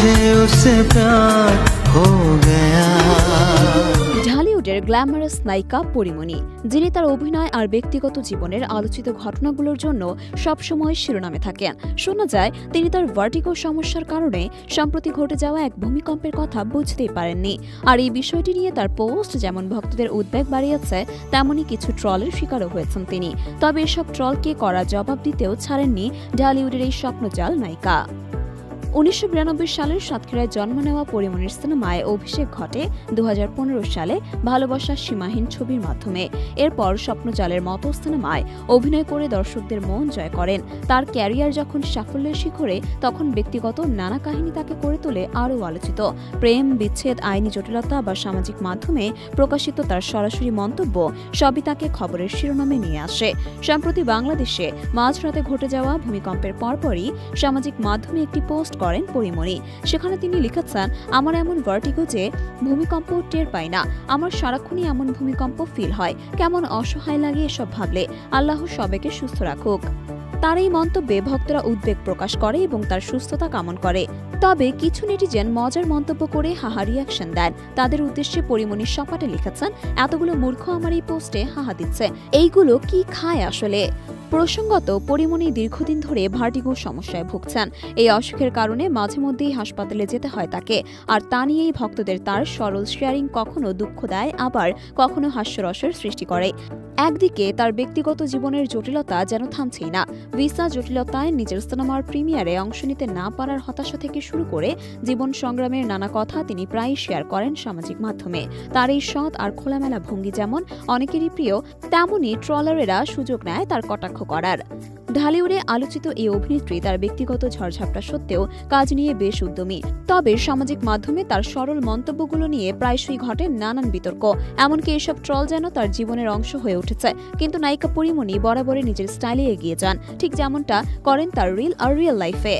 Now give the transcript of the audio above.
मुझे उससे प्यार हो गया। ঢালিউডের গ্ল্যামারাস নায়িকা পরিমণি, যিনি তার অভিনয় আর ব্যক্তিগত জীবনের আলোচিত ঘটনাগুলোর জন্য সবসময় শিরোনামে থাকেন। শোনা যায় তিনি তার ভার্টিগো সমস্যার কারণে সম্প্রতি ঘটে যাওয়া এক ভূমিকম্পের কথা বুঝতেই পারেননি। আর এই বিষয়টি নিয়ে তার পোস্ট যেমন ভক্তদের উদ্বেগ বাড়িয়েছে, তেমনই কিছু ট্রলের শিকারও হয়েছেন তিনি। তবে এসব ট্রলকে কড়া জবাব দিতেও ছাড়েননি ঢালিউডের এই স্বপ্নজাল নায়িকা। 1992 সালের সাতক্ষীরায় জন্ম নেওয়া পরিমণির সিনেমায় অভিষেক ঘটে 2015 সালে ভালোবাসা সীমাহীন ছবির মাধ্যমে। এরপর স্বপ্নজালের মতো সিনেমায় অভিনয় করে দর্শকদের মন জয় করেন। তার ক্যারিয়ার যখন সাফল্যের শিখরে, তখন ব্যক্তিগত নানা কাহিনী তাকে করে তোলে আরও আলোচিত। প্রেম, বিচ্ছেদ, আইনি জটিলতা বা সামাজিক মাধ্যমে প্রকাশিত তার সরাসরি মন্তব্য সবই তাকে খবরের শিরোনামে নিয়ে আসে। সম্প্রতি বাংলাদেশে মাঝরাতে ঘটে যাওয়া ভূমিকম্পের পরপরই সামাজিক মাধ্যমে একটি পোস্ট করেন পরিমণি। সেখানে তিনি লিখেছেন, আমার এমন ভার্টিগো যে ভূমিকম্প টের পাই না, আমার সারাক্ষণই এমন ভূমিকম্প ফিল হয়, কেমন অসহায় লাগে এসব ভাবলে। আল্লাহ সবাইকে সুস্থ রাখুক। তার এই মন্তব্যে ভক্তরা উদ্বেগ প্রকাশ করে এবং তার সুস্থতা কামনা করে। তবে কিছু নেটিজেন মজার মন্তব্য করে হাহা রিয়াকশন দেন। তাদের উদ্দেশ্যে পরিমণি সপাটে লিখেছেন, এতগুলো মূর্খ আমার এই পোস্টে হাহা দিচ্ছে, এইগুলো কি খায় আসলে। প্রসঙ্গত, পরিমণি দীর্ঘদিন ধরে ভার্টিগো সমস্যায় ভুগছেন। এই অসুখের কারণে মাঝে মধ্যেই হাসপাতালে যেতে হয় তাকে। আর তা নিয়েই ভক্তদের তার সরল শেয়ারিং কখনো দুঃখ দেয়, আবার কখনো হাস্যরসের সৃষ্টি করে। একদিকে তার ব্যক্তিগত জীবনের জটিলতা যেন থামছেই না। ভিসা জটিলতায় নিজের সিনেমার প্রিমিয়ারে অংশ নিতে না পারার হতাশা থেকে শুরু করে জীবন সংগ্রামের নানা কথা তিনি প্রায়ই শেয়ার করেন সামাজিক মাধ্যমে। তার এই সৎ আর খোলামেলা ভঙ্গি যেমন অনেকেরই প্রিয়, তেমনই ট্রলারেরা সুযোগ নেয় তার কটাক্ষ করার। ঢালিউডে আলোচিত এই অভিনেত্রী তার ব্যক্তিগত ঝড়ঝাপটা সত্ত্বেও কাজ নিয়ে বেশ উদ্যমী। তবে সামাজিক মাধ্যমে তার সরল মন্তব্যগুলো নিয়ে প্রায়শই ঘটে নানান বিতর্ক। এমনকি এসব ট্রল যেন তার জীবনের অংশ হয়ে উঠেছে। কিন্তু নায়িকা পরিমণি বরাবরই নিজের স্টাইলে এগিয়ে যান, ঠিক যেমনটা করেন তার রিল লাইফে।